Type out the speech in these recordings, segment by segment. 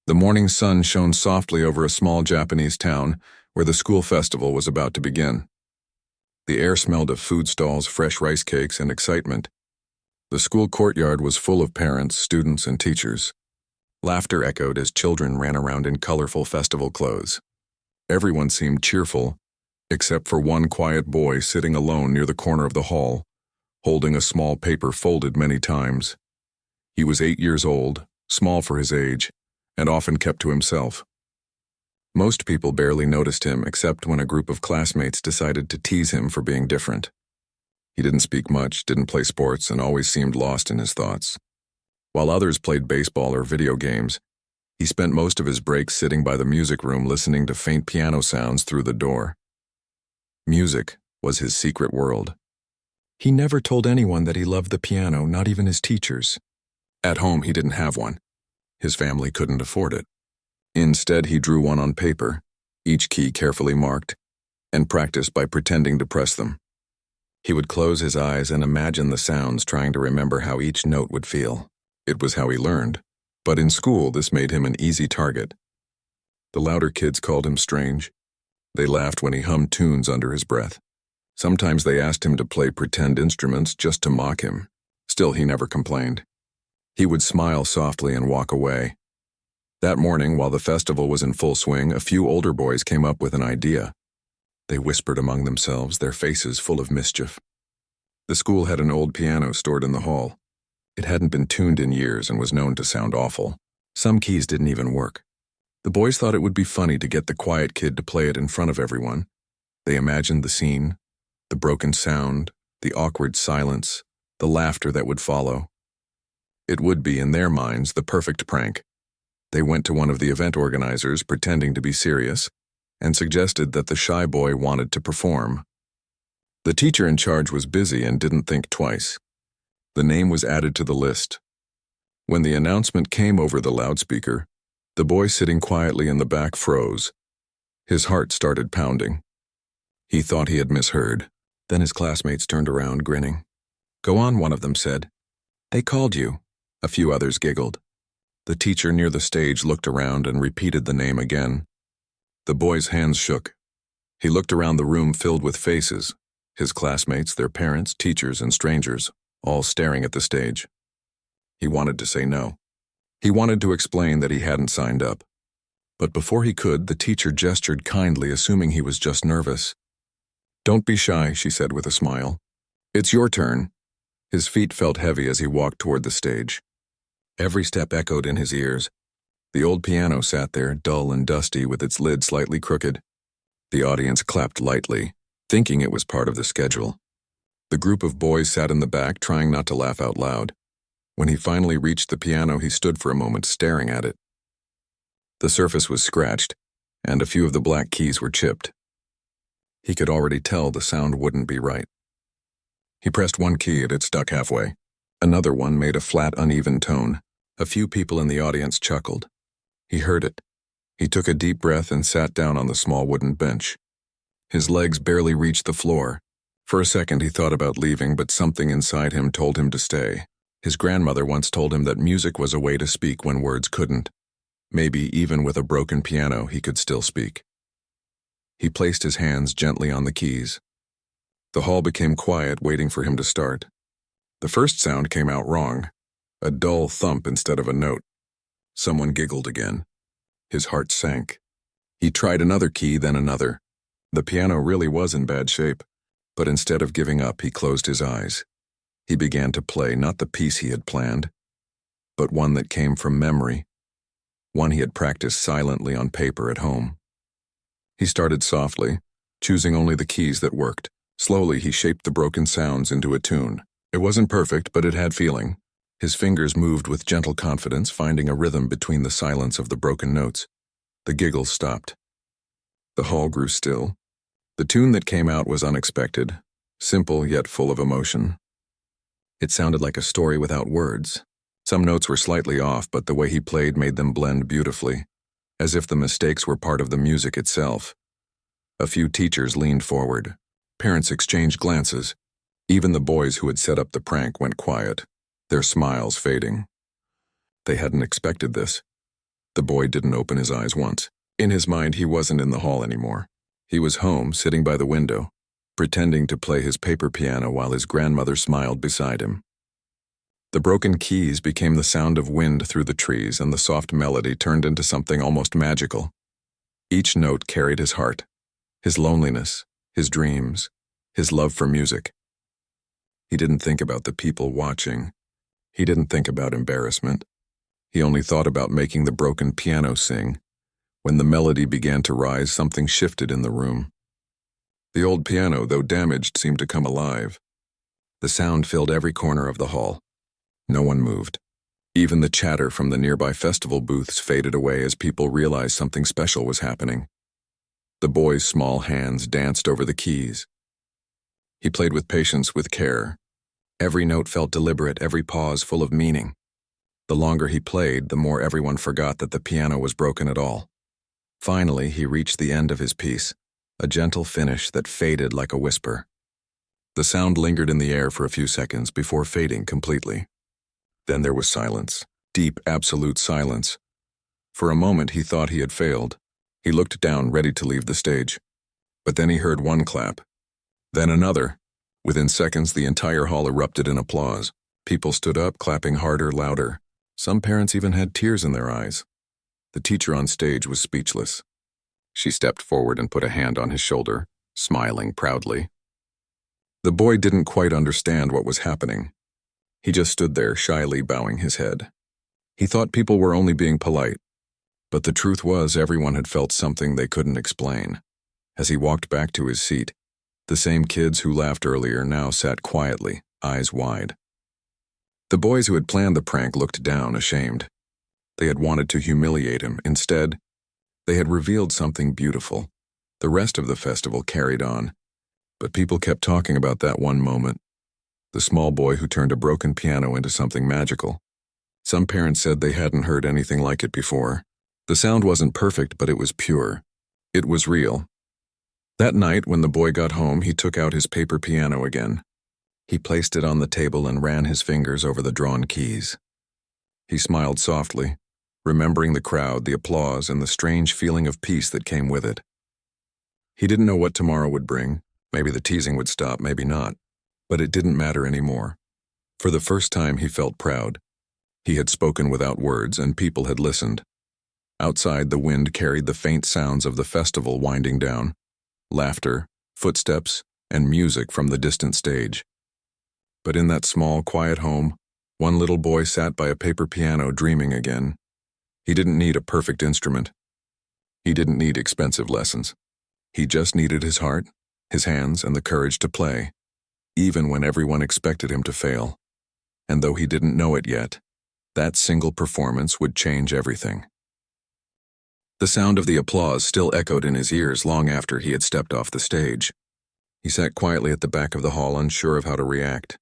The morning sun shone softly over a small Japanese town where the school festival was about to begin. The air smelled of food stalls, fresh rice cakes, and excitement. The school courtyard was full of parents, students, and teachers. Laughter echoed as children ran around in colorful festival clothes. Everyone seemed cheerful, except for one quiet boy sitting alone near the corner of the hall, holding a small paper folded many times. He was 8 years old, small for his age, and often kept to himself. Most people barely noticed him except when a group of classmates decided to tease him for being different. He didn't speak much, didn't play sports, and always seemed lost in his thoughts. While others played baseball or video games, he spent most of his breaks sitting by the music room listening to faint piano sounds through the door. Music was his secret world. He never told anyone that he loved the piano, not even his teachers. At home, he didn't have one. His family couldn't afford it. Instead, he drew one on paper, each key carefully marked, and practiced by pretending to press them. He would close his eyes and imagine the sounds, trying to remember how each note would feel. It was how he learned, but in school this made him an easy target. The louder kids called him strange. They laughed when he hummed tunes under his breath. Sometimes they asked him to play pretend instruments just to mock him. Still, he never complained. He would smile softly and walk away. That morning, while the festival was in full swing, a few older boys came up with an idea. They whispered among themselves, their faces full of mischief. The school had an old piano stored in the hall. It hadn't been tuned in years and was known to sound awful. Some keys didn't even work. The boys thought it would be funny to get the quiet kid to play it in front of everyone. They imagined the scene, the broken sound, the awkward silence, the laughter that would follow. It would be, in their minds, the perfect prank. They went to one of the event organizers, pretending to be serious, and suggested that the shy boy wanted to perform. The teacher in charge was busy and didn't think twice. The name was added to the list. When the announcement came over the loudspeaker, the boy sitting quietly in the back froze. His heart started pounding. He thought he had misheard. Then his classmates turned around, grinning. "Go on," one of them said. "They called you." A few others giggled. The teacher near the stage looked around and repeated the name again. The boy's hands shook. He looked around the room filled with faces, his classmates, their parents, teachers, and strangers, all staring at the stage. He wanted to say no. He wanted to explain that he hadn't signed up. But before he could, the teacher gestured kindly, assuming he was just nervous. "Don't be shy," she said with a smile. "It's your turn." His feet felt heavy as he walked toward the stage. Every step echoed in his ears. The old piano sat there, dull and dusty, with its lid slightly crooked. The audience clapped lightly, thinking it was part of the schedule. The group of boys sat in the back, trying not to laugh out loud. When he finally reached the piano, he stood for a moment, staring at it. The surface was scratched, and a few of the black keys were chipped. He could already tell the sound wouldn't be right. He pressed one key and it stuck halfway. Another one made a flat, uneven tone. A few people in the audience chuckled. He heard it. He took a deep breath and sat down on the small wooden bench. His legs barely reached the floor. For a second he thought about leaving, but something inside him told him to stay. His grandmother once told him that music was a way to speak when words couldn't. Maybe even with a broken piano he could still speak. He placed his hands gently on the keys. The hall became quiet, waiting for him to start. The first sound came out wrong. A dull thump instead of a note. Someone giggled again. His heart sank. He tried another key, then another. The piano really was in bad shape, but instead of giving up, he closed his eyes. He began to play not the piece he had planned, but one that came from memory, one he had practiced silently on paper at home. He started softly, choosing only the keys that worked. Slowly, he shaped the broken sounds into a tune. It wasn't perfect, but it had feeling. His fingers moved with gentle confidence, finding a rhythm between the silence of the broken notes. The giggles stopped. The hall grew still. The tune that came out was unexpected, simple yet full of emotion. It sounded like a story without words. Some notes were slightly off, but the way he played made them blend beautifully, as if the mistakes were part of the music itself. A few teachers leaned forward. Parents exchanged glances. Even the boys who had set up the prank went quiet, their smiles fading. They hadn't expected this. The boy didn't open his eyes once. In his mind, he wasn't in the hall anymore. He was home, sitting by the window, pretending to play his paper piano while his grandmother smiled beside him. The broken keys became the sound of wind through the trees, and the soft melody turned into something almost magical. Each note carried his heart, his loneliness, his dreams, his love for music. He didn't think about the people watching. He didn't think about embarrassment. He only thought about making the broken piano sing. When the melody began to rise, something shifted in the room. The old piano, though damaged, seemed to come alive. The sound filled every corner of the hall. No one moved. Even the chatter from the nearby festival booths faded away as people realized something special was happening. The boy's small hands danced over the keys. He played with patience, with care. Every note felt deliberate, every pause full of meaning. The longer he played, the more everyone forgot that the piano was broken at all. Finally, he reached the end of his piece, a gentle finish that faded like a whisper. The sound lingered in the air for a few seconds before fading completely. Then there was silence, deep, absolute silence. For a moment, he thought he had failed. He looked down, ready to leave the stage. But then he heard one clap, then another. Within seconds, the entire hall erupted in applause. People stood up, clapping harder, louder. Some parents even had tears in their eyes. The teacher on stage was speechless. She stepped forward and put a hand on his shoulder, smiling proudly. The boy didn't quite understand what was happening. He just stood there, shyly bowing his head. He thought people were only being polite, but the truth was everyone had felt something they couldn't explain. As he walked back to his seat, the same kids who laughed earlier now sat quietly, eyes wide. The boys who had planned the prank looked down, ashamed. They had wanted to humiliate him. Instead, they had revealed something beautiful. The rest of the festival carried on, but people kept talking about that one moment. The small boy who turned a broken piano into something magical. Some parents said they hadn't heard anything like it before. The sound wasn't perfect, but it was pure. It was real. That night, when the boy got home, he took out his paper piano again. He placed it on the table and ran his fingers over the drawn keys. He smiled softly, remembering the crowd, the applause, and the strange feeling of peace that came with it. He didn't know what tomorrow would bring. Maybe the teasing would stop, maybe not. But it didn't matter anymore. For the first time, he felt proud. He had spoken without words, and people had listened. Outside, the wind carried the faint sounds of the festival winding down. Laughter, footsteps, and music from the distant stage. But in that small, quiet home, one little boy sat by a paper piano dreaming again. He didn't need a perfect instrument. He didn't need expensive lessons. He just needed his heart, his hands, and the courage to play, even when everyone expected him to fail. And though he didn't know it yet, that single performance would change everything. The sound of the applause still echoed in his ears long after he had stepped off the stage. He sat quietly at the back of the hall, unsure of how to react.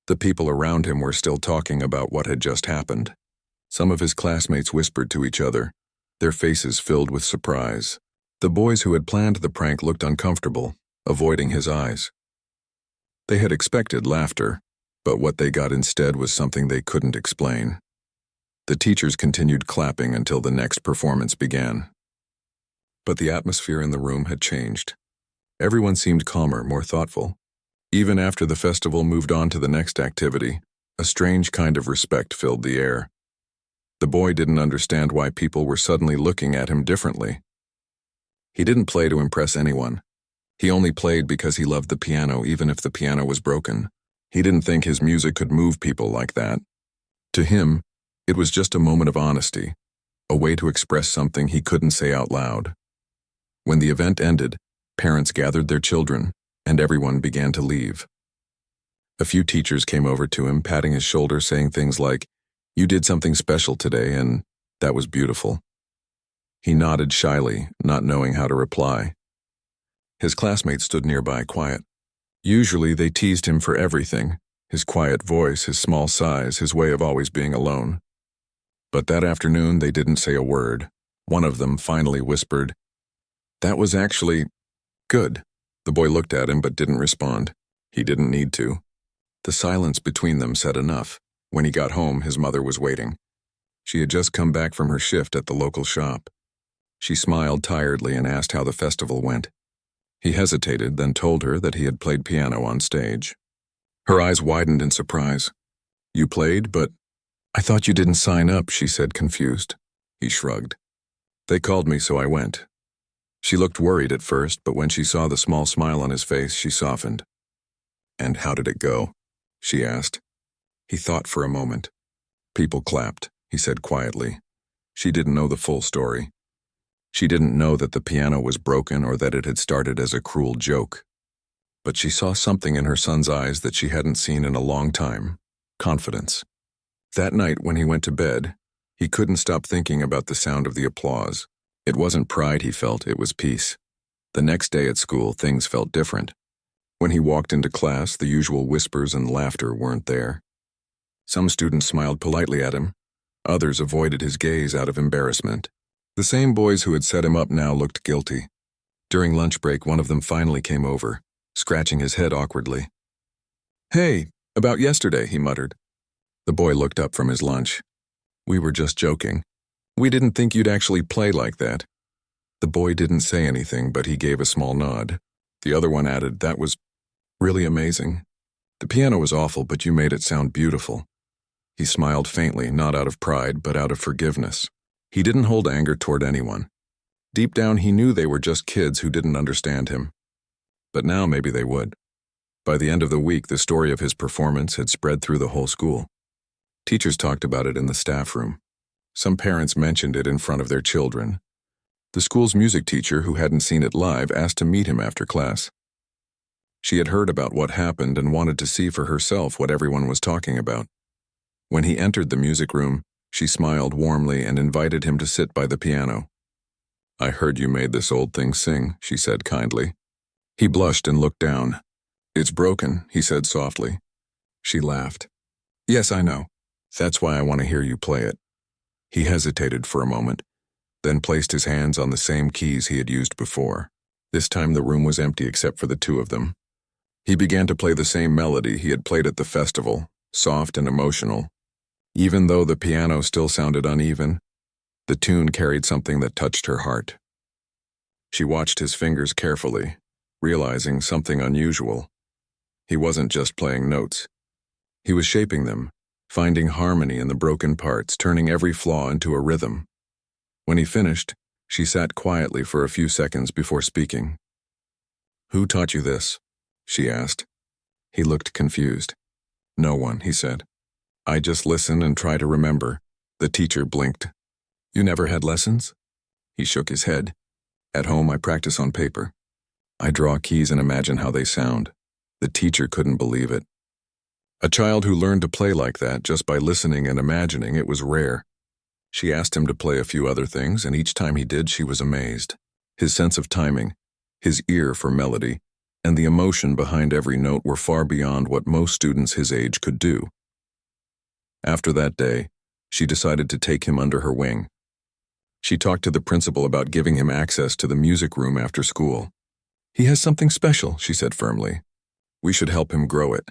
The people around him were still talking about what had just happened. Some of his classmates whispered to each other, their faces filled with surprise. The boys who had planned the prank looked uncomfortable, avoiding his eyes. They had expected laughter, but what they got instead was something they couldn't explain. The teachers continued clapping until the next performance began. But the atmosphere in the room had changed. Everyone seemed calmer, more thoughtful. Even after the festival moved on to the next activity, a strange kind of respect filled the air. The boy didn't understand why people were suddenly looking at him differently. He didn't play to impress anyone. He only played because he loved the piano, even if the piano was broken. He didn't think his music could move people like that. To him, it was just a moment of honesty, a way to express something he couldn't say out loud. When the event ended, parents gathered their children, and everyone began to leave. A few teachers came over to him, patting his shoulder, saying things like, "You did something special today, and that was beautiful." He nodded shyly, not knowing how to reply. His classmates stood nearby, quiet. Usually they teased him for everything, his quiet voice, his small size, his way of always being alone. But that afternoon they didn't say a word. One of them finally whispered, "That was actually good." The boy looked at him but didn't respond. He didn't need to. The silence between them said enough. When he got home, his mother was waiting. She had just come back from her shift at the local shop. She smiled tiredly and asked how the festival went. He hesitated, then told her that he had played piano on stage. Her eyes widened in surprise. "You played, but I thought you didn't sign up," she said, confused. He shrugged. "They called me, so I went." She looked worried at first, but when she saw the small smile on his face, she softened. "And how did it go?" she asked. He thought for a moment. "People clapped," he said quietly. She didn't know the full story. She didn't know that the piano was broken or that it had started as a cruel joke. But she saw something in her son's eyes that she hadn't seen in a long time: confidence. That night, when he went to bed, he couldn't stop thinking about the sound of the applause. It wasn't pride he felt, it was peace. The next day at school, things felt different. When he walked into class, the usual whispers and laughter weren't there. Some students smiled politely at him. Others avoided his gaze out of embarrassment. The same boys who had set him up now looked guilty. During lunch break, one of them finally came over, scratching his head awkwardly. "Hey, about yesterday," he muttered. The boy looked up from his lunch. "We were just joking. We didn't think you'd actually play like that." The boy didn't say anything, but he gave a small nod. The other one added, "That was really amazing. The piano was awful, but you made it sound beautiful." He smiled faintly, not out of pride, but out of forgiveness. He didn't hold anger toward anyone. Deep down, he knew they were just kids who didn't understand him. But now maybe they would. By the end of the week, the story of his performance had spread through the whole school. Teachers talked about it in the staff room. Some parents mentioned it in front of their children. The school's music teacher, who hadn't seen it live, asked to meet him after class. She had heard about what happened and wanted to see for herself what everyone was talking about. When he entered the music room, she smiled warmly and invited him to sit by the piano. "I heard you made this old thing sing," she said kindly. He blushed and looked down. "It's broken," he said softly. She laughed. "Yes, I know. That's why I want to hear you play it." He hesitated for a moment, then placed his hands on the same keys he had used before. This time the room was empty except for the two of them. He began to play the same melody he had played at the festival, soft and emotional. Even though the piano still sounded uneven, the tune carried something that touched her heart. She watched his fingers carefully, realizing something unusual. He wasn't just playing notes. He was shaping them, finding harmony in the broken parts, turning every flaw into a rhythm. When he finished, she sat quietly for a few seconds before speaking. "Who taught you this?" she asked. He looked confused. "No one," he said. "I just listen and try to remember." The teacher blinked. "You never had lessons?" He shook his head. "At home, I practice on paper. I draw keys and imagine how they sound." The teacher couldn't believe it. A child who learned to play like that just by listening and imagining it was rare. She asked him to play a few other things, and each time he did, she was amazed. His sense of timing, his ear for melody, and the emotion behind every note were far beyond what most students his age could do. After that day, she decided to take him under her wing. She talked to the principal about giving him access to the music room after school. "He has something special," she said firmly. "We should help him grow it."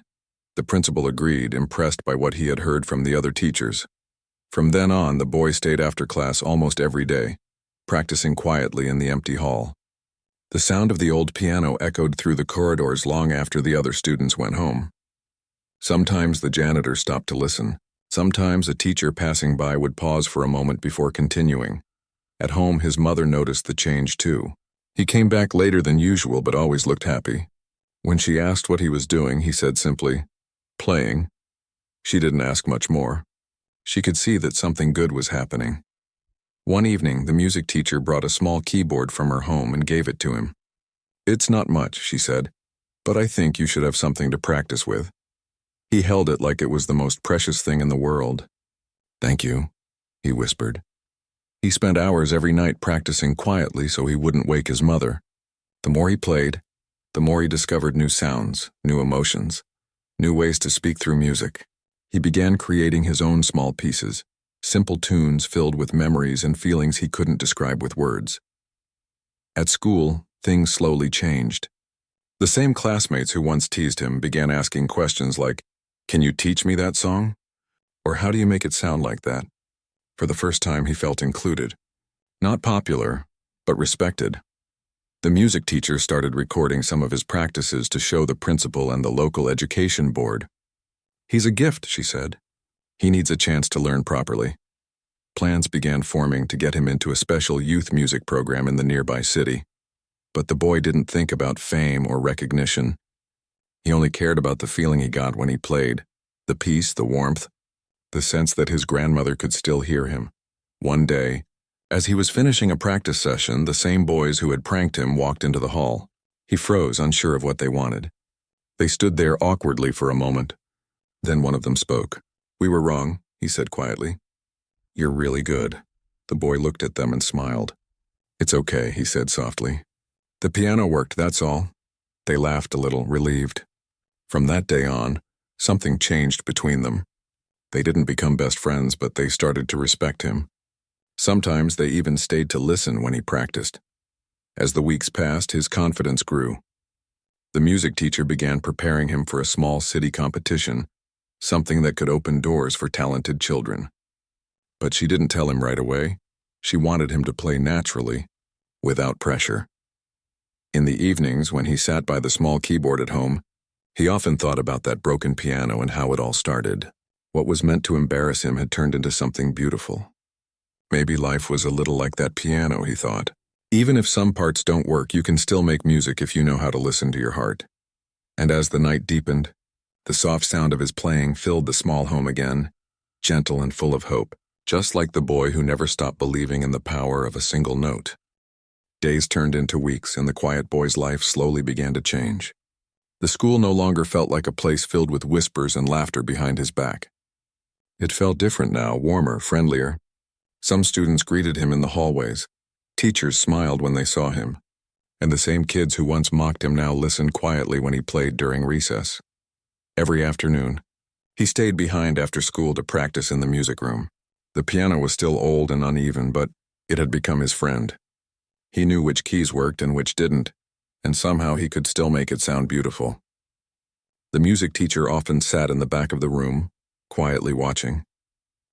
The principal agreed, impressed by what he had heard from the other teachers. From then on, the boy stayed after class almost every day, practicing quietly in the empty hall. The sound of the old piano echoed through the corridors long after the other students went home. Sometimes the janitor stopped to listen. Sometimes a teacher passing by would pause for a moment before continuing. At home, his mother noticed the change too. He came back later than usual, but always looked happy. When she asked what he was doing, he said simply, "Playing." She didn't ask much more. She could see that something good was happening. One evening, the music teacher brought a small keyboard from her home and gave it to him. "It's not much," she said, "but I think you should have something to practice with." He held it like it was the most precious thing in the world. "Thank you," he whispered. He spent hours every night practicing quietly so he wouldn't wake his mother. The more he played, the more he discovered new sounds, new emotions, new ways to speak through music. He began creating his own small pieces, simple tunes filled with memories and feelings he couldn't describe with words. At school, things slowly changed. The same classmates who once teased him began asking questions like, "Can you teach me that song?" Or "How do you make it sound like that?" For the first time, he felt included. Not popular, but respected. The music teacher started recording some of his practices to show the principal and the local education board. "He's a gift," she said. "He needs a chance to learn properly." Plans began forming to get him into a special youth music program in the nearby city. But the boy didn't think about fame or recognition. He only cared about the feeling he got when he played, the peace, the warmth, the sense that his grandmother could still hear him. One day, as he was finishing a practice session, the same boys who had pranked him walked into the hall. He froze, unsure of what they wanted. They stood there awkwardly for a moment. Then one of them spoke. "We were wrong," he said quietly. "You're really good." The boy looked at them and smiled. "It's okay," he said softly. "The piano worked, that's all." They laughed a little, relieved. From that day on, something changed between them. They didn't become best friends, but they started to respect him. Sometimes they even stayed to listen when he practiced. As the weeks passed, his confidence grew. The music teacher began preparing him for a small city competition, something that could open doors for talented children. But she didn't tell him right away. She wanted him to play naturally, without pressure. In the evenings, when he sat by the small keyboard at home, he often thought about that broken piano and how it all started. What was meant to embarrass him had turned into something beautiful. Maybe life was a little like that piano, he thought. Even if some parts don't work, you can still make music if you know how to listen to your heart. And as the night deepened, the soft sound of his playing filled the small home again, gentle and full of hope, just like the boy who never stopped believing in the power of a single note. Days turned into weeks, and the quiet boy's life slowly began to change. The school no longer felt like a place filled with whispers and laughter behind his back. It felt different now, warmer, friendlier. Some students greeted him in the hallways. Teachers smiled when they saw him. And the same kids who once mocked him now listened quietly when he played during recess. Every afternoon, he stayed behind after school to practice in the music room. The piano was still old and uneven, but it had become his friend. He knew which keys worked and which didn't, and somehow he could still make it sound beautiful. The music teacher often sat in the back of the room, quietly watching.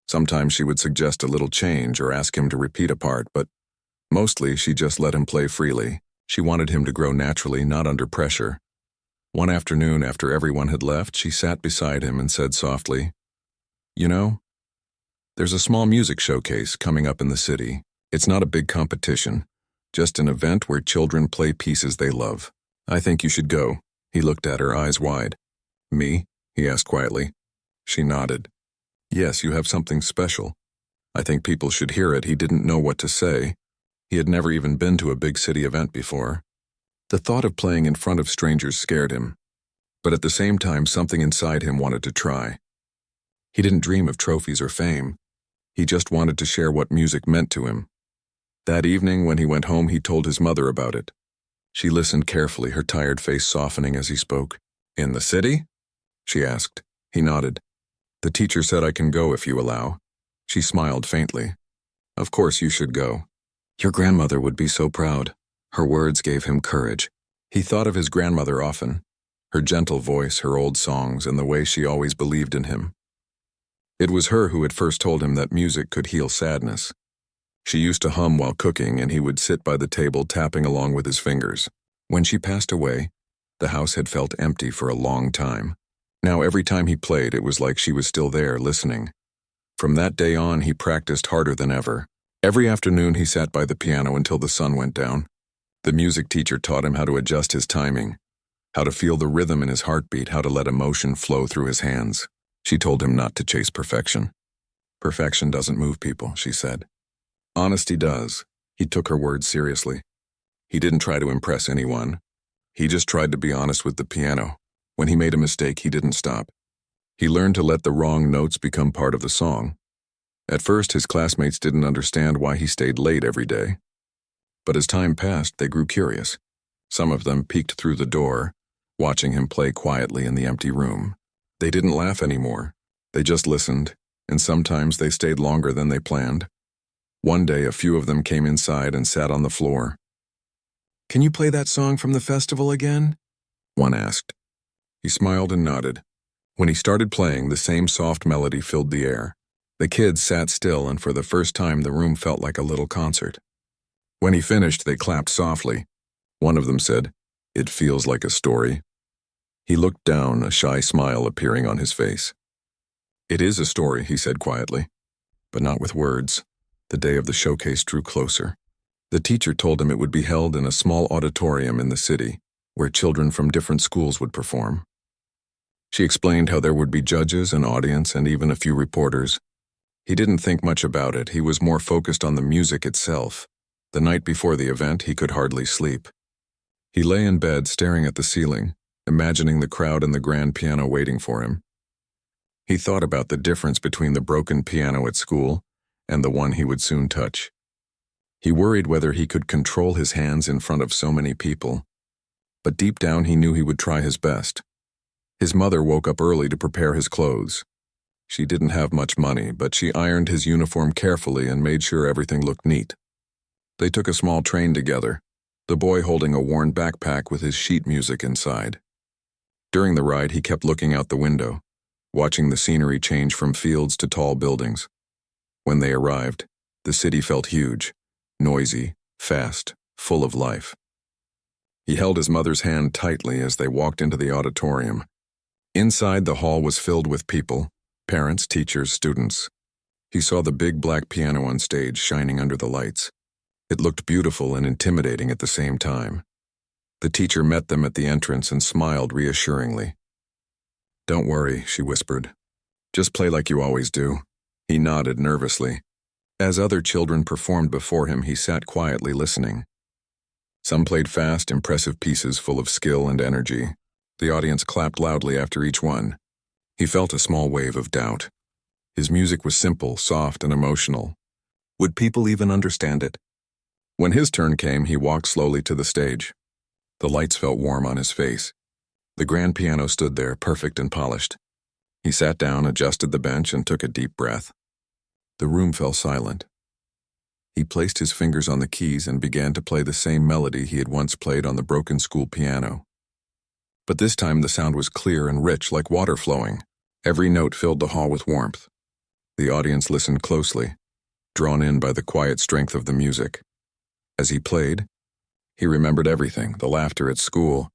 Sometimes she would suggest a little change or ask him to repeat a part, but mostly she just let him play freely. She wanted him to grow naturally, not under pressure. One afternoon, after everyone had left, she sat beside him and said softly, "You know, there's a small music showcase coming up in the city. It's not a big competition, just an event where children play pieces they love. I think you should go." He looked at her, eyes wide. "Me?" he asked quietly. She nodded. "Yes, you have something special. I think people should hear it." He didn't know what to say. He had never even been to a big city event before. The thought of playing in front of strangers scared him, but at the same time something inside him wanted to try. He didn't dream of trophies or fame. He just wanted to share what music meant to him. That evening, when he went home, he told his mother about it. She listened carefully, her tired face softening as he spoke. "In the city?" she asked. He nodded. "The teacher said I can go if you allow." She smiled faintly. "Of course you should go. Your grandmother would be so proud." Her words gave him courage. He thought of his grandmother often, her gentle voice, her old songs, and the way she always believed in him. It was her who had first told him that music could heal sadness. She used to hum while cooking, and he would sit by the table tapping along with his fingers. When she passed away, the house had felt empty for a long time. Now every time he played, it was like she was still there, listening. From that day on, he practiced harder than ever. Every afternoon, he sat by the piano until the sun went down. The music teacher taught him how to adjust his timing, how to feel the rhythm in his heartbeat, how to let emotion flow through his hands. She told him not to chase perfection. "Perfection doesn't move people," she said. "Honesty does." He took her words seriously. He didn't try to impress anyone. He just tried to be honest with the piano. When he made a mistake, he didn't stop. He learned to let the wrong notes become part of the song. At first, his classmates didn't understand why he stayed late every day. But as time passed, they grew curious. Some of them peeked through the door, watching him play quietly in the empty room. They didn't laugh anymore. They just listened, and sometimes they stayed longer than they planned. One day, a few of them came inside and sat on the floor. "Can you play that song from the festival again?" one asked. He smiled and nodded. When he started playing, the same soft melody filled the air. The kids sat still, and for the first time the room felt like a little concert. When he finished, they clapped softly. One of them said, "It feels like a story." He looked down, a shy smile appearing on his face. "It is a story," he said quietly, but not with words. The day of the showcase drew closer. The teacher told him it would be held in a small auditorium in the city, where children from different schools would perform. She explained how there would be judges, an audience, and even a few reporters. He didn't think much about it. He was more focused on the music itself. The night before the event, he could hardly sleep. He lay in bed staring at the ceiling, imagining the crowd and the grand piano waiting for him. He thought about the difference between the broken piano at school and the one he would soon touch. He worried whether he could control his hands in front of so many people. But deep down he knew he would try his best. His mother woke up early to prepare his clothes. She didn't have much money, but she ironed his uniform carefully and made sure everything looked neat. They took a small train together, the boy holding a worn backpack with his sheet music inside. During the ride, he kept looking out the window, watching the scenery change from fields to tall buildings. When they arrived, the city felt huge, noisy, fast, full of life. He held his mother's hand tightly as they walked into the auditorium. Inside, the hall was filled with people, parents, teachers, students. He saw the big black piano on stage shining under the lights. It looked beautiful and intimidating at the same time. The teacher met them at the entrance and smiled reassuringly. "Don't worry," she whispered. "Just play like you always do." He nodded nervously. As other children performed before him, he sat quietly listening. Some played fast, impressive pieces full of skill and energy. The audience clapped loudly after each one. He felt a small wave of doubt. His music was simple, soft, and emotional. Would people even understand it? When his turn came, he walked slowly to the stage. The lights felt warm on his face. The grand piano stood there, perfect and polished. He sat down, adjusted the bench, and took a deep breath. The room fell silent. He placed his fingers on the keys and began to play the same melody he had once played on the broken school piano. But this time the sound was clear and rich, like water flowing. Every note filled the hall with warmth. The audience listened closely, drawn in by the quiet strength of the music. As he played, he remembered everything: the laughter at school,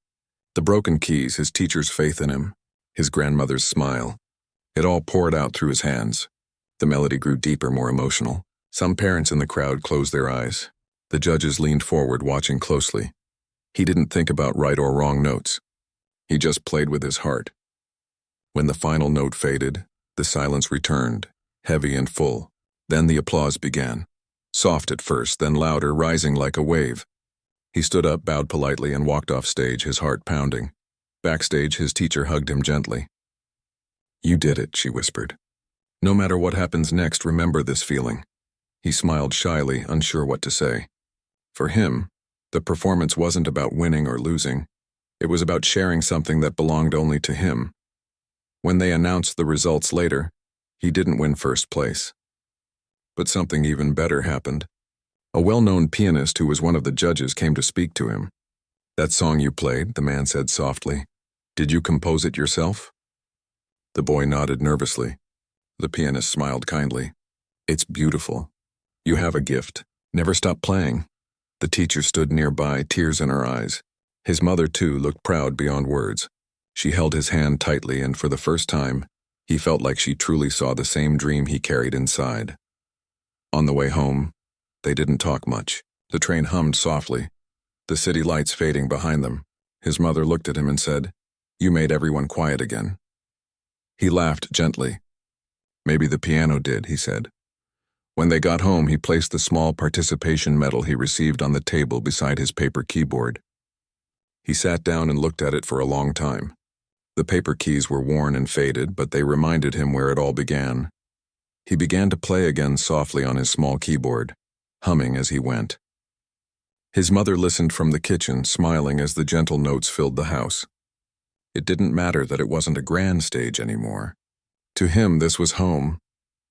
the broken keys, his teacher's faith in him, his grandmother's smile. It all poured out through his hands. The melody grew deeper, more emotional. Some parents in the crowd closed their eyes. The judges leaned forward, watching closely. He didn't think about right or wrong notes. He just played with his heart. When the final note faded, the silence returned, heavy and full. Then the applause began. Soft at first, then louder, rising like a wave. He stood up, bowed politely, and walked off stage, his heart pounding. Backstage, his teacher hugged him gently. "You did it," she whispered. "No matter what happens next, remember this feeling." He smiled shyly, unsure what to say. For him, the performance wasn't about winning or losing. It was about sharing something that belonged only to him. When they announced the results later, he didn't win first place. But something even better happened. A well-known pianist who was one of the judges came to speak to him. "That song you played," the man said softly. "Did you compose it yourself?" The boy nodded nervously. The pianist smiled kindly. "It's beautiful. You have a gift. Never stop playing." The teacher stood nearby, tears in her eyes. His mother, too, looked proud beyond words. She held his hand tightly, and for the first time, he felt like she truly saw the same dream he carried inside. On the way home, they didn't talk much. The train hummed softly, the city lights fading behind them. His mother looked at him and said, "You made everyone quiet again." He laughed gently. "Maybe the piano did," he said. When they got home, he placed the small participation medal he received on the table beside his paper keyboard. He sat down and looked at it for a long time. The paper keys were worn and faded, but they reminded him where it all began. He began to play again softly on his small keyboard, humming as he went. His mother listened from the kitchen, smiling as the gentle notes filled the house. It didn't matter that it wasn't a grand stage anymore. To him, this was home.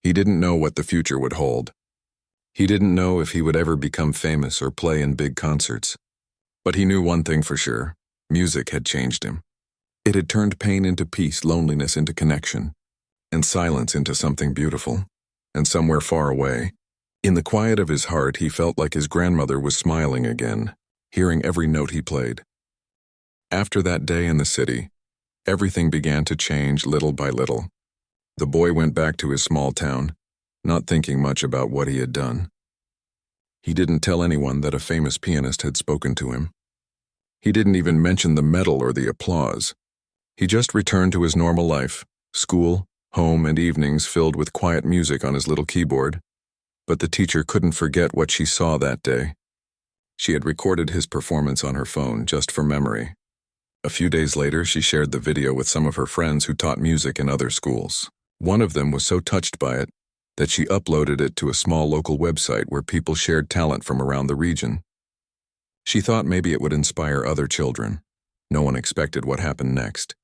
He didn't know what the future would hold. He didn't know if he would ever become famous or play in big concerts. But he knew one thing for sure: music had changed him. It had turned pain into peace, loneliness into connection, and silence into something beautiful. and somewhere far away, in the quiet of his heart, he felt like his grandmother was smiling again, hearing every note he played. After that day in the city, everything began to change little by little. The boy went back to his small town, not thinking much about what he had done. He didn't tell anyone that a famous pianist had spoken to him. He didn't even mention the medal or the applause. He just returned to his normal life, school, home, and evenings filled with quiet music on his little keyboard. But the teacher couldn't forget what she saw that day. She had recorded his performance on her phone just for memory. A few days later, she shared the video with some of her friends who taught music in other schools. One of them was so touched by it that she uploaded it to a small local website where people shared talent from around the region. She thought maybe it would inspire other children. No one expected what happened next.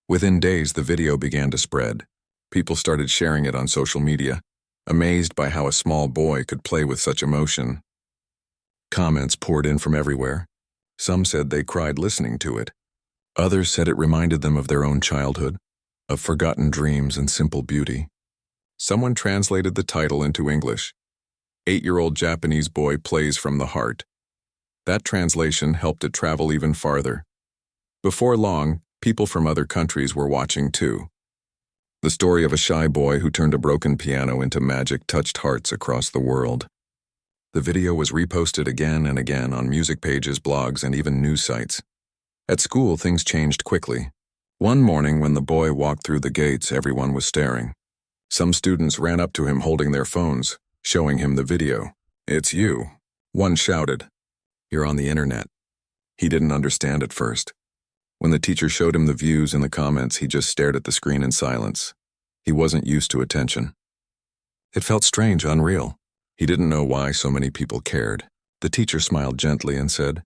Within days, the video began to spread. People started sharing it on social media, amazed by how a small boy could play with such emotion. Comments poured in from everywhere. Some said they cried listening to it. Others said it reminded them of their own childhood, of forgotten dreams and simple beauty. Someone translated the title into English. 8-year-old Japanese boy plays from the heart. That translation helped it travel even farther. Before long, people from other countries were watching too. The story of a shy boy who turned a broken piano into magic touched hearts across the world. The video was reposted again and again on music pages, blogs, and even news sites. At school, things changed quickly. One morning when the boy walked through the gates, everyone was staring. Some students ran up to him holding their phones, showing him the video. "It's you," one shouted. "You're on the internet." He didn't understand at first. When the teacher showed him the views and the comments, he just stared at the screen in silence. He wasn't used to attention. It felt strange, unreal. He didn't know why so many people cared. The teacher smiled gently and said,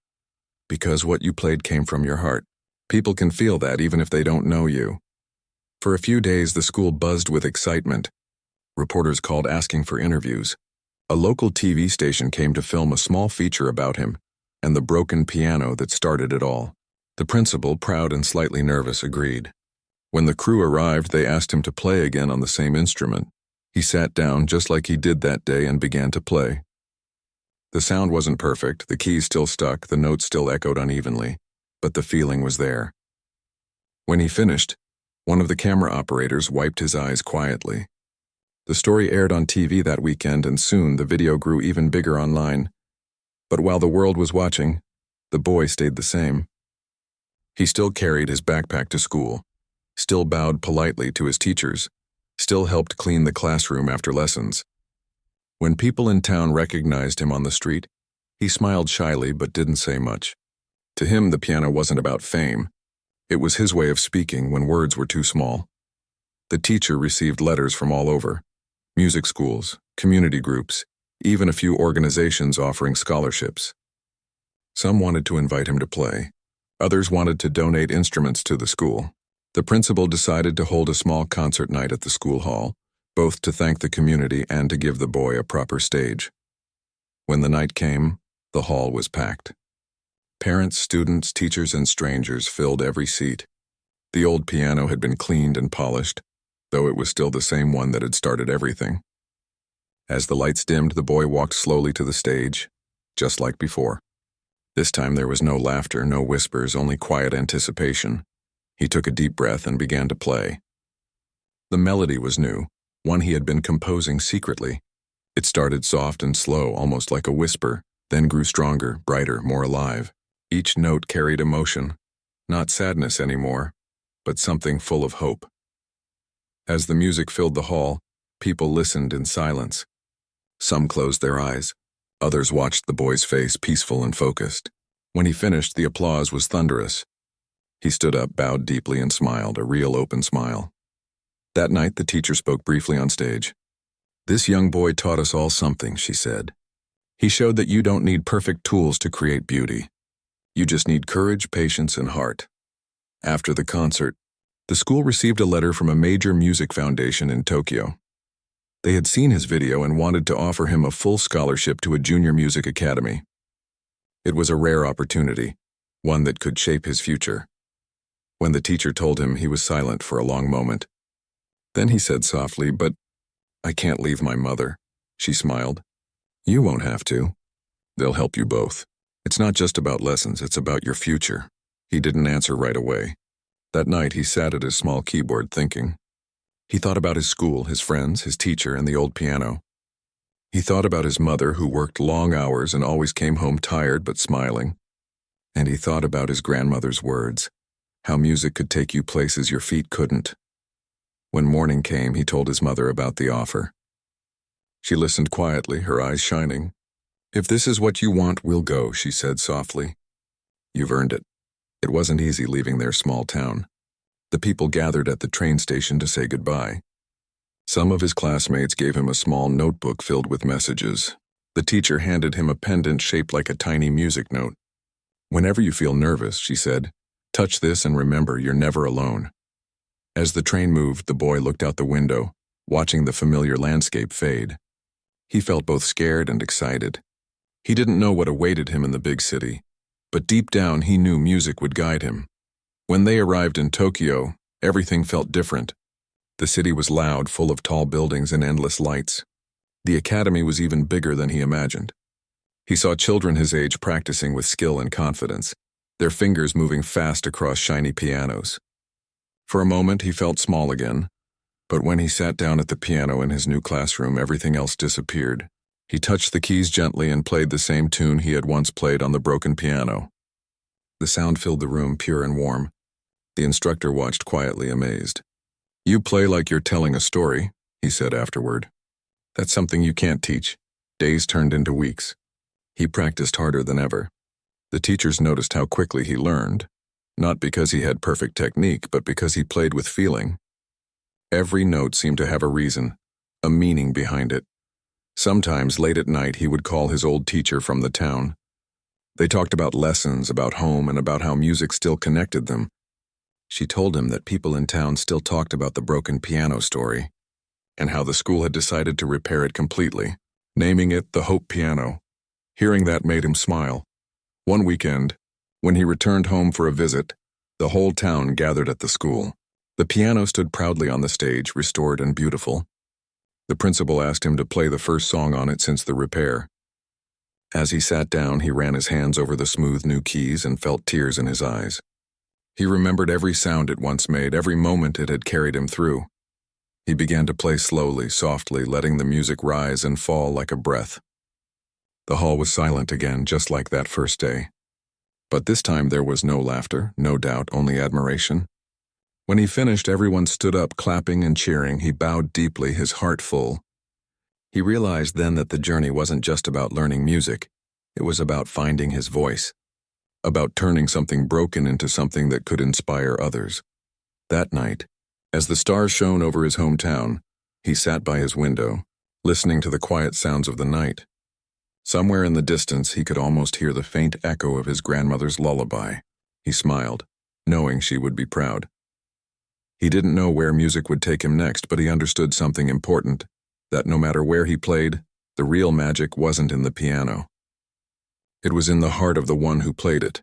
"Because what you played came from your heart. People can feel that even if they don't know you." For a few days, the school buzzed with excitement. Reporters called asking for interviews. A local TV station came to film a small feature about him and the broken piano that started it all. The principal, proud and slightly nervous, agreed. When the crew arrived, they asked him to play again on the same instrument. He sat down just like he did that day and began to play. The sound wasn't perfect, the keys still stuck, the notes still echoed unevenly, but the feeling was there. When he finished, one of the camera operators wiped his eyes quietly. The story aired on TV that weekend, and soon the video grew even bigger online. But while the world was watching, the boy stayed the same. He still carried his backpack to school, still bowed politely to his teachers, still helped clean the classroom after lessons. When people in town recognized him on the street, he smiled shyly but didn't say much. To him, the piano wasn't about fame. It was his way of speaking when words were too small. The teacher received letters from all over: music schools, community groups, even a few organizations offering scholarships. Some wanted to invite him to play. Others wanted to donate instruments to the school. The principal decided to hold a small concert night at the school hall, both to thank the community and to give the boy a proper stage. When the night came, the hall was packed. Parents, students, teachers, and strangers filled every seat. The old piano had been cleaned and polished, though it was still the same one that had started everything. As the lights dimmed, the boy walked slowly to the stage, just like before. This time there was no laughter, no whispers, only quiet anticipation. He took a deep breath and began to play. The melody was new, one he had been composing secretly. It started soft and slow, almost like a whisper, then grew stronger, brighter, more alive. Each note carried emotion, not sadness anymore, but something full of hope. As the music filled the hall, people listened in silence. Some closed their eyes. Others watched the boy's face, peaceful and focused. When he finished, the applause was thunderous. He stood up, bowed deeply, and smiled, a real open smile. That night, the teacher spoke briefly on stage. "This young boy taught us all something," she said. "He showed that you don't need perfect tools to create beauty. You just need courage, patience, and heart." After the concert, the school received a letter from a major music foundation in Tokyo. They had seen his video and wanted to offer him a full scholarship to a junior music academy. It was a rare opportunity, one that could shape his future. When the teacher told him, he was silent for a long moment. Then he said softly, "But I can't leave my mother, she smiled. You won't have to. They'll help you both. It's not just about lessons, it's about your future. He didn't answer right away. That night he sat at his small keyboard thinking. He thought about his school, his friends, his teacher, and the old piano. He thought about his mother who worked long hours and always came home tired but smiling. And he thought about his grandmother's words, how music could take you places your feet couldn't. When morning came, he told his mother about the offer. She listened quietly, her eyes shining. If this is what you want, we'll go, she said softly. You've earned it. It wasn't easy leaving their small town. The people gathered at the train station to say goodbye. Some of his classmates gave him a small notebook filled with messages. The teacher handed him a pendant shaped like a tiny music note. Whenever you feel nervous, she said, touch this and remember you're never alone. As the train moved, the boy looked out the window, watching the familiar landscape fade. He felt both scared and excited. He didn't know what awaited him in the big city, but deep down he knew music would guide him. When they arrived in Tokyo, everything felt different. The city was loud, full of tall buildings and endless lights. The academy was even bigger than he imagined. He saw children his age practicing with skill and confidence, their fingers moving fast across shiny pianos. For a moment he felt small again, but when he sat down at the piano in his new classroom, everything else disappeared. He touched the keys gently and played the same tune he had once played on the broken piano. The sound filled the room, pure and warm. The instructor watched quietly, amazed. You play like you're telling a story, he said afterward. That's something you can't teach. Days turned into weeks. He practiced harder than ever. The teachers noticed how quickly he learned, not because he had perfect technique, but because he played with feeling. Every note seemed to have a reason, a meaning behind it. Sometimes, late at night, he would call his old teacher from the town. They talked about lessons, about home, and about how music still connected them. She told him that people in town still talked about the broken piano story, and how the school had decided to repair it completely, naming it the Hope Piano. Hearing that made him smile. One weekend, when he returned home for a visit, the whole town gathered at the school. The piano stood proudly on the stage, restored and beautiful. The principal asked him to play the first song on it since the repair. As he sat down, he ran his hands over the smooth new keys and felt tears in his eyes. He remembered every sound it once made, every moment it had carried him through. He began to play slowly, softly, letting the music rise and fall like a breath. The hall was silent again, just like that first day. But this time there was no laughter, no doubt, only admiration. When he finished, everyone stood up, clapping and cheering. He bowed deeply, his heart full. He realized then that the journey wasn't just about learning music. It was about finding his voice, about turning something broken into something that could inspire others. That night, as the stars shone over his hometown, he sat by his window, listening to the quiet sounds of the night. Somewhere in the distance, he could almost hear the faint echo of his grandmother's lullaby. He smiled, knowing she would be proud. He didn't know where music would take him next, but he understood something important, that no matter where he played, the real magic wasn't in the piano. It was in the heart of the one who played it.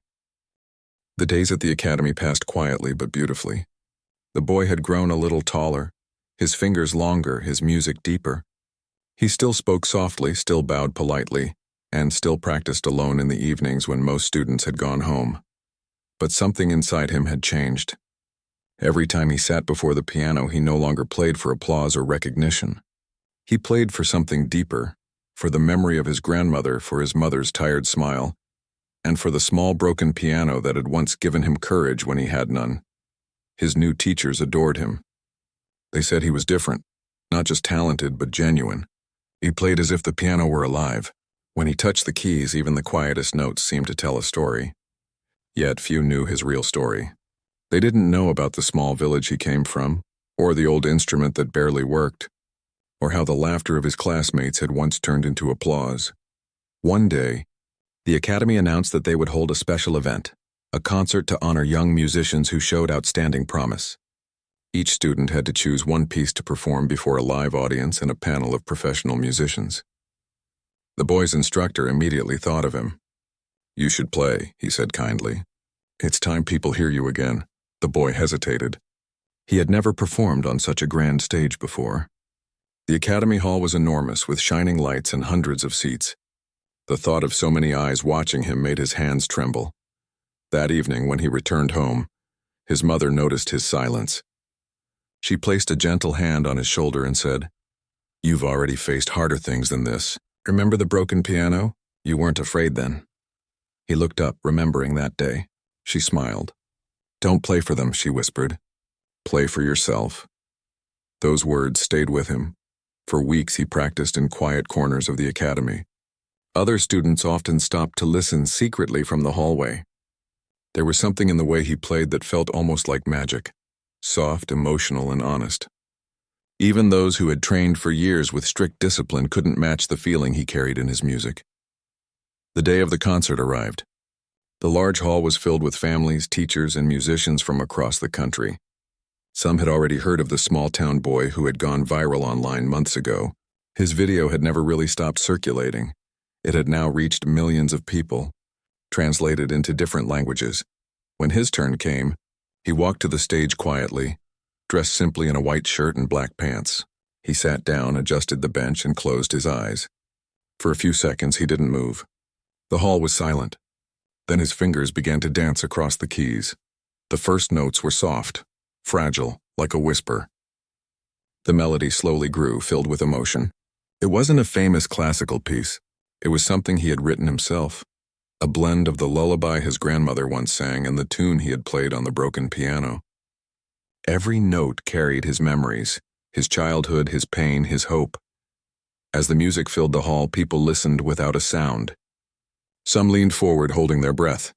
The days at the academy passed quietly but beautifully. The boy had grown a little taller, his fingers longer, his music deeper. He still spoke softly, still bowed politely, and still practiced alone in the evenings when most students had gone home. But something inside him had changed. Every time he sat before the piano, he no longer played for applause or recognition. He played for something deeper, for the memory of his grandmother, for his mother's tired smile, and for the small broken piano that had once given him courage when he had none. His new teachers adored him. They said he was different, not just talented, but genuine. He played as if the piano were alive. When he touched the keys, even the quietest notes seemed to tell a story. Yet few knew his real story. They didn't know about the small village he came from, or the old instrument that barely worked, or how the laughter of his classmates had once turned into applause. One day, the academy announced that they would hold a special event, a concert to honor young musicians who showed outstanding promise. Each student had to choose one piece to perform before a live audience and a panel of professional musicians. The boy's instructor immediately thought of him. "You should play," he said kindly. "It's time people hear you again." The boy hesitated. He had never performed on such a grand stage before. The Academy Hall was enormous, with shining lights and hundreds of seats. The thought of so many eyes watching him made his hands tremble. That evening, when he returned home, his mother noticed his silence. She placed a gentle hand on his shoulder and said, "You've already faced harder things than this. Remember the broken piano? You weren't afraid then." He looked up, remembering that day. She smiled. "Don't play for them," she whispered. "Play for yourself." Those words stayed with him. For weeks he practiced in quiet corners of the academy. Other students often stopped to listen secretly from the hallway. There was something in the way he played that felt almost like magic, soft, emotional, and honest. Even those who had trained for years with strict discipline couldn't match the feeling he carried in his music. The day of the concert arrived. The large hall was filled with families, teachers, and musicians from across the country. Some had already heard of the small-town boy who had gone viral online months ago. His video had never really stopped circulating. It had now reached millions of people, translated into different languages. When his turn came, he walked to the stage quietly, dressed simply in a white shirt and black pants. He sat down, adjusted the bench, and closed his eyes. For a few seconds, he didn't move. The hall was silent. Then his fingers began to dance across the keys. The first notes were soft, fragile, like a whisper. The melody slowly grew, filled with emotion. It wasn't a famous classical piece. It was something he had written himself, a blend of the lullaby his grandmother once sang and the tune he had played on the broken piano. Every note carried his memories, his childhood, his pain, his hope. As the music filled the hall, people listened without a sound. Some leaned forward, holding their breath.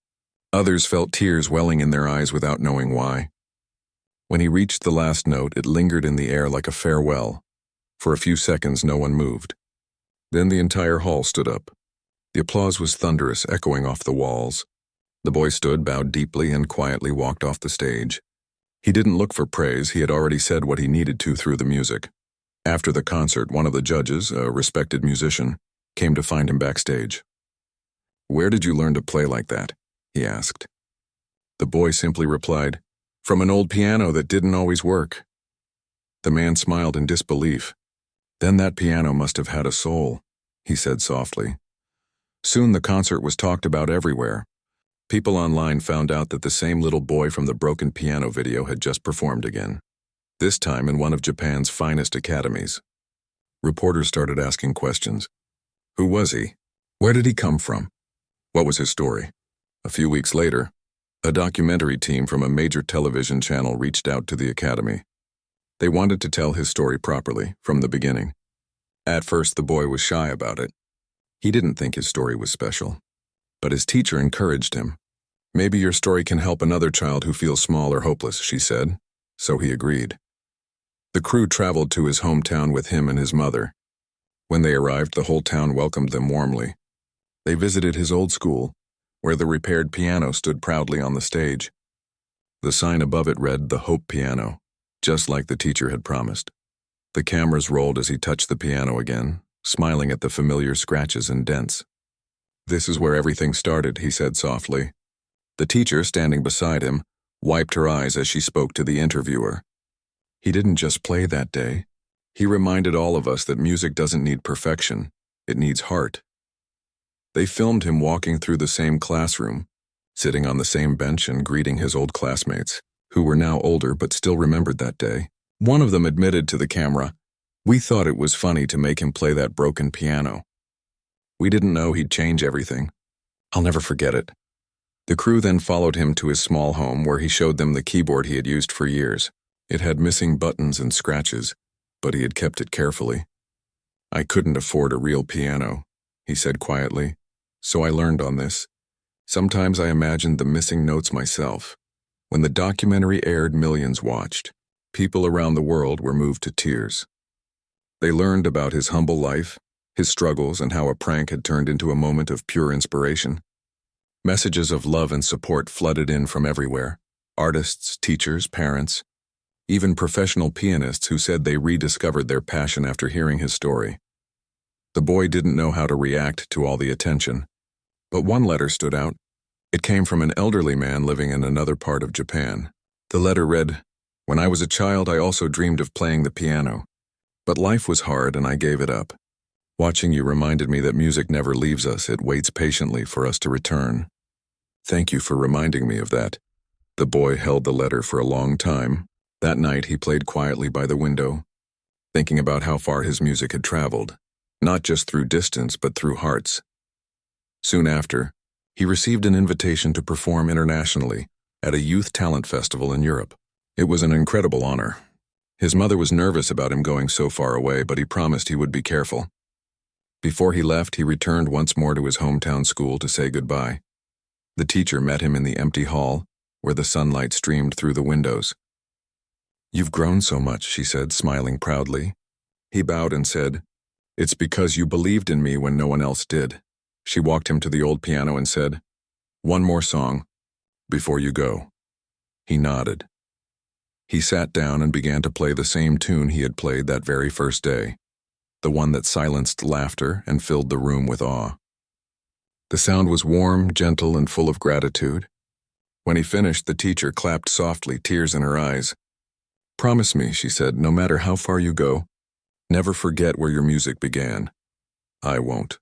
Others felt tears welling in their eyes without knowing why. When he reached the last note, it lingered in the air like a farewell. For a few seconds, no one moved. Then the entire hall stood up. The applause was thunderous, echoing off the walls. The boy stood, bowed deeply, and quietly walked off the stage. He didn't look for praise. He had already said what he needed to through the music. After the concert, one of the judges, a respected musician, came to find him backstage. "Where did you learn to play like that?" he asked. The boy simply replied, "From an old piano that didn't always work." The man smiled in disbelief. "Then that piano must have had a soul," he said softly. Soon the concert was talked about everywhere. People online found out that the same little boy from the broken piano video had just performed again, this time in one of Japan's finest academies. Reporters started asking questions. Who was he? Where did he come from? What was his story? A few weeks later, a documentary team from a major television channel reached out to the academy. They wanted to tell his story properly, from the beginning. At first, the boy was shy about it. He didn't think his story was special. But his teacher encouraged him. "Maybe your story can help another child who feels small or hopeless," she said. So he agreed. The crew traveled to his hometown with him and his mother. When they arrived, the whole town welcomed them warmly. They visited his old school, where the repaired piano stood proudly on the stage. The sign above it read, "The Hope Piano," just like the teacher had promised. The cameras rolled as he touched the piano again, smiling at the familiar scratches and dents. "This is where everything started," he said softly. The teacher, standing beside him, wiped her eyes as she spoke to the interviewer. He didn't just play that day. He reminded all of us that music doesn't need perfection, it needs heart. They filmed him walking through the same classroom, sitting on the same bench and greeting his old classmates, who were now older but still remembered that day. One of them admitted to the camera, "We thought it was funny to make him play that broken piano. We didn't know he'd change everything. I'll never forget it." The crew then followed him to his small home where he showed them the keyboard he had used for years. It had missing buttons and scratches, but he had kept it carefully. "I couldn't afford a real piano," he said quietly, "so I learned on this. Sometimes I imagined the missing notes myself." When the documentary aired, millions watched. People around the world were moved to tears. They learned about his humble life, his struggles, and how a prank had turned into a moment of pure inspiration. Messages of love and support flooded in from everywhere. Artists, teachers, parents, even professional pianists who said they rediscovered their passion after hearing his story. The boy didn't know how to react to all the attention. But one letter stood out. It came from an elderly man living in another part of Japan. The letter read, "When I was a child, I also dreamed of playing the piano. But life was hard and I gave it up. Watching you reminded me that music never leaves us, it waits patiently for us to return. Thank you for reminding me of that. The boy held the letter for a long time. That night he played quietly by the window, thinking about how far his music had traveled, not just through distance but through hearts. Soon after, he received an invitation to perform internationally at a youth talent festival in Europe. It was an incredible honor. His mother was nervous about him going so far away, but he promised he would be careful. Before he left, he returned once more to his hometown school to say goodbye. The teacher met him in the empty hall, where the sunlight streamed through the windows. "You've grown so much," she said, smiling proudly. He bowed and said, "It's because you believed in me when no one else did." She walked him to the old piano and said, "One more song, before you go." He nodded. He sat down and began to play the same tune he had played that very first day, the one that silenced laughter and filled the room with awe. The sound was warm, gentle, and full of gratitude. When he finished, the teacher clapped softly, tears in her eyes. "Promise me," she said, "no matter how far you go, never forget where your music began." "I won't,"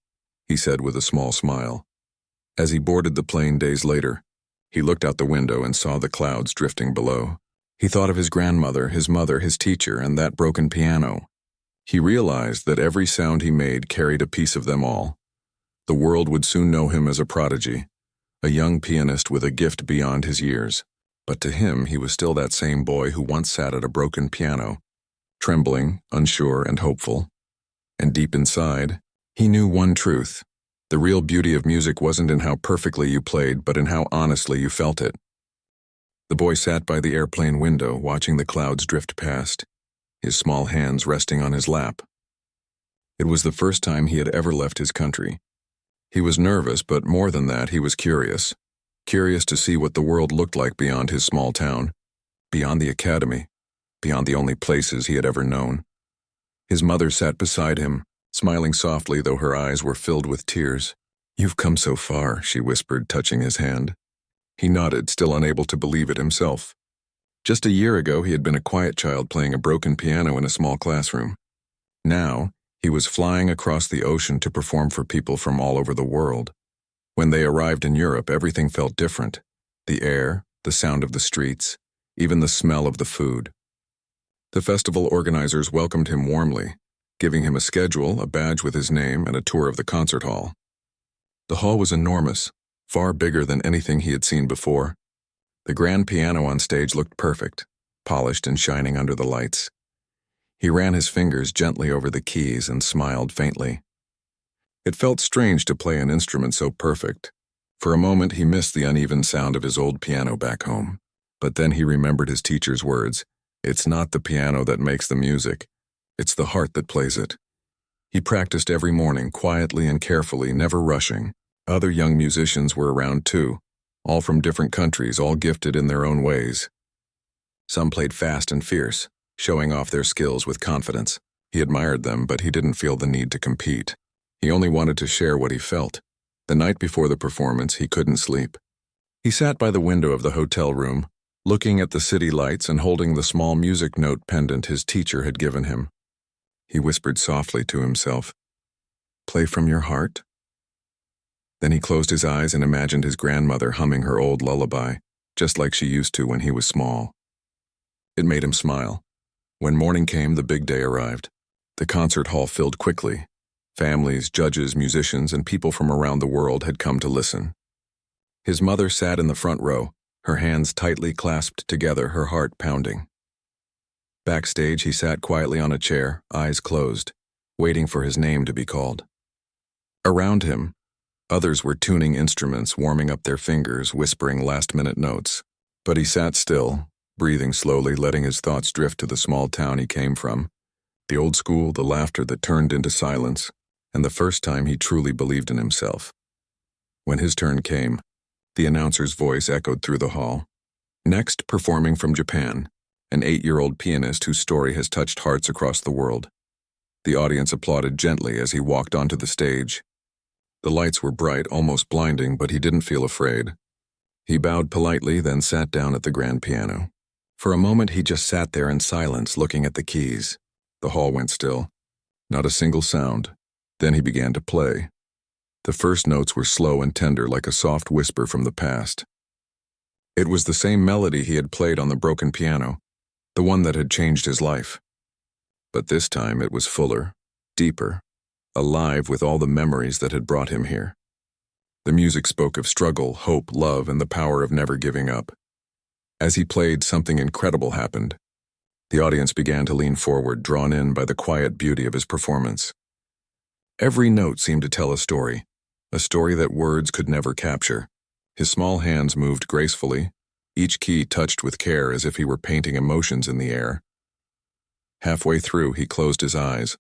he said with a small smile. As he boarded the plane days later, he looked out the window and saw the clouds drifting below. He thought of his grandmother, his mother, his teacher, and that broken piano. He realized that every sound he made carried a piece of them all. The world would soon know him as a prodigy, a young pianist with a gift beyond his years. But to him, he was still that same boy who once sat at a broken piano, trembling, unsure, and hopeful. And deep inside, he knew one truth. The real beauty of music wasn't in how perfectly you played, but in how honestly you felt it. The boy sat by the airplane window, watching the clouds drift past, his small hands resting on his lap. It was the first time he had ever left his country. He was nervous, but more than that, he was curious. Curious to see what the world looked like beyond his small town, beyond the academy, beyond the only places he had ever known. His mother sat beside him, smiling softly though her eyes were filled with tears. "You've come so far," she whispered, touching his hand. He nodded, still unable to believe it himself. Just a year ago, he had been a quiet child playing a broken piano in a small classroom. Now, he was flying across the ocean to perform for people from all over the world. When they arrived in Europe, everything felt different. The air, the sound of the streets, even the smell of the food. The festival organizers welcomed him warmly, giving him a schedule, a badge with his name, and a tour of the concert hall. The hall was enormous, far bigger than anything he had seen before. The grand piano on stage looked perfect, polished and shining under the lights. He ran his fingers gently over the keys and smiled faintly. It felt strange to play an instrument so perfect. For a moment he missed the uneven sound of his old piano back home. But then he remembered his teacher's words. "It's not the piano that makes the music. It's the heart that plays it." He practiced every morning, quietly and carefully, never rushing. Other young musicians were around too, all from different countries, all gifted in their own ways. Some played fast and fierce, showing off their skills with confidence. He admired them, but he didn't feel the need to compete. He only wanted to share what he felt. The night before the performance, he couldn't sleep. He sat by the window of the hotel room, looking at the city lights and holding the small music note pendant his teacher had given him. He whispered softly to himself, "Play from your heart?" Then he closed his eyes and imagined his grandmother humming her old lullaby, just like she used to when he was small. It made him smile. When morning came, the big day arrived. The concert hall filled quickly. Families, judges, musicians, and people from around the world had come to listen. His mother sat in the front row, her hands tightly clasped together, her heart pounding. Backstage, he sat quietly on a chair, eyes closed, waiting for his name to be called. Around him, others were tuning instruments, warming up their fingers, whispering last-minute notes. But he sat still, breathing slowly, letting his thoughts drift to the small town he came from, the old school, the laughter that turned into silence, and the first time he truly believed in himself. When his turn came, the announcer's voice echoed through the hall. Next, performing from Japan, an 8-year-old pianist whose story has touched hearts across the world. The audience applauded gently as he walked onto the stage. The lights were bright, almost blinding, but he didn't feel afraid. He bowed politely, then sat down at the grand piano. For a moment he just sat there in silence, looking at the keys. The hall went still. Not a single sound. Then he began to play. The first notes were slow and tender, like a soft whisper from the past. It was the same melody he had played on the broken piano, the one that had changed his life. But this time it was fuller, deeper, alive with all the memories that had brought him here. The music spoke of struggle, hope, love, and the power of never giving up. As he played, something incredible happened. The audience began to lean forward, drawn in by the quiet beauty of his performance. Every note seemed to tell a story that words could never capture. His small hands moved gracefully, each key touched with care as if he were painting emotions in the air. Halfway through, he closed his eyes,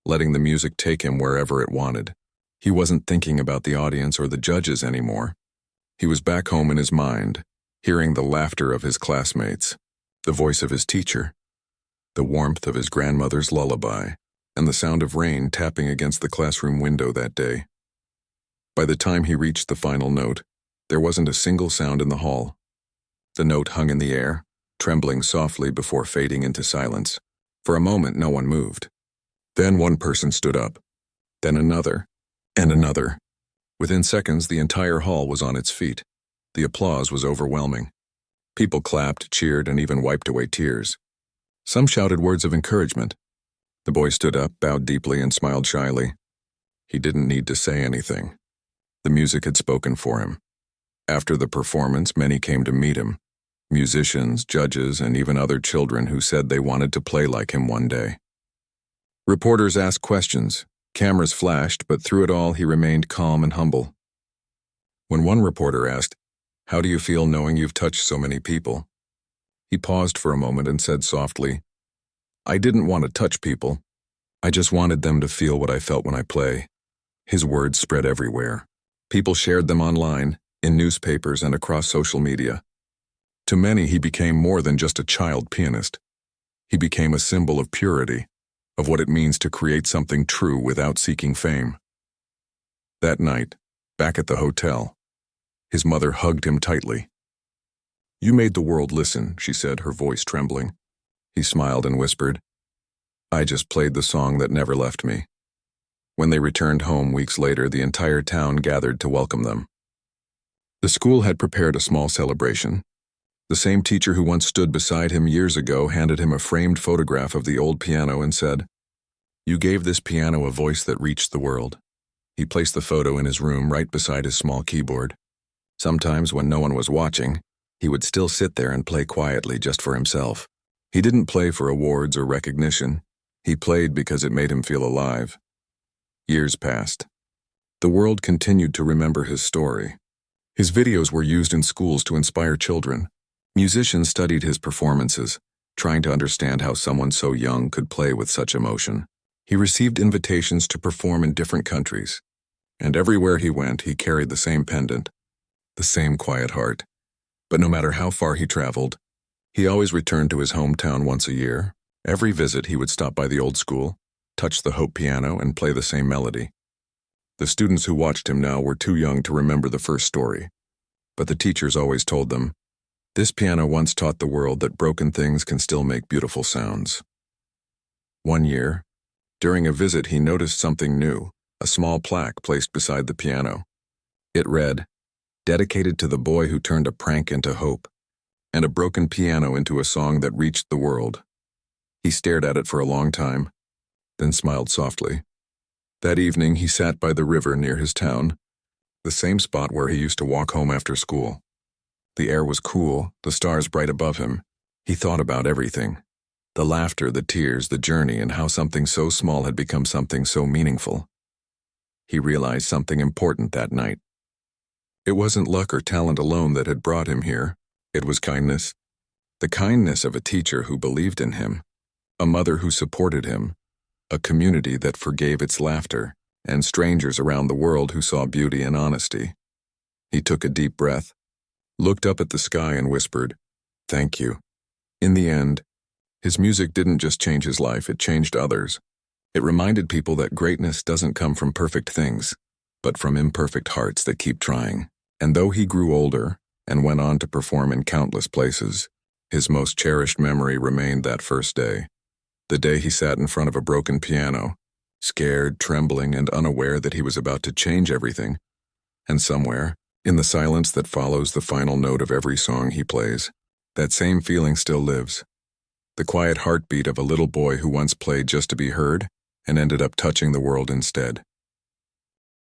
letting the music take him wherever it wanted. He wasn't thinking about the audience or the judges anymore. He was back home in his mind, hearing the laughter of his classmates, the voice of his teacher, the warmth of his grandmother's lullaby, and the sound of rain tapping against the classroom window that day. By the time he reached the final note, there wasn't a single sound in the hall. The note hung in the air, trembling softly before fading into silence. For a moment, no one moved. Then one person stood up, then another, and another. Within seconds, the entire hall was on its feet. The applause was overwhelming. People clapped, cheered, and even wiped away tears. Some shouted words of encouragement. The boy stood up, bowed deeply, and smiled shyly. He didn't need to say anything. The music had spoken for him. After the performance, many came to meet him. Musicians, judges, and even other children who said they wanted to play like him one day. Reporters asked questions. Cameras flashed, but through it all he remained calm and humble. When one reporter asked, "How do you feel knowing you've touched so many people?" he paused for a moment and said softly, "I didn't want to touch people. I just wanted them to feel what I felt when I play." His words spread everywhere. People shared them online, in newspapers, and across social media. To many, he became more than just a child pianist. He became a symbol of purity, of what it means to create something true without seeking fame. That night, back at the hotel, his mother hugged him tightly. "You made the world listen," she said, her voice trembling. He smiled and whispered, "I just played the song that never left me." When they returned home weeks later, the entire town gathered to welcome them. The school had prepared a small celebration. The same teacher who once stood beside him years ago handed him a framed photograph of the old piano and said, "You gave this piano a voice that reached the world." He placed the photo in his room right beside his small keyboard. Sometimes when no one was watching, he would still sit there and play quietly just for himself. He didn't play for awards or recognition. He played because it made him feel alive. Years passed. The world continued to remember his story. His videos were used in schools to inspire children. Musicians studied his performances, trying to understand how someone so young could play with such emotion. He received invitations to perform in different countries, and everywhere he went, he carried the same pendant, the same quiet heart. But no matter how far he traveled, he always returned to his hometown once a year. Every visit, he would stop by the old school, touch the Hope piano, and play the same melody. The students who watched him now were too young to remember the first story, but the teachers always told them, "This piano once taught the world that broken things can still make beautiful sounds." One year, during a visit, he noticed something new, a small plaque placed beside the piano. It read, "Dedicated to the boy who turned a prank into hope, and a broken piano into a song that reached the world." He stared at it for a long time, then smiled softly. That evening, he sat by the river near his town, the same spot where he used to walk home after school. The air was cool, the stars bright above him. He thought about everything. The laughter, the tears, the journey, and how something so small had become something so meaningful. He realized something important that night. It wasn't luck or talent alone that had brought him here. It was kindness. The kindness of a teacher who believed in him, a mother who supported him, a community that forgave its laughter, and strangers around the world who saw beauty and honesty. He took a deep breath, looked up at the sky, and whispered, "Thank you." In the end, his music didn't just change his life, it changed others. It reminded people that greatness doesn't come from perfect things, but from imperfect hearts that keep trying. And though he grew older and went on to perform in countless places, his most cherished memory remained that first day. The day he sat in front of a broken piano, scared, trembling, and unaware that he was about to change everything. And somewhere, in the silence that follows the final note of every song he plays, that same feeling still lives. The quiet heartbeat of a little boy who once played just to be heard and ended up touching the world instead.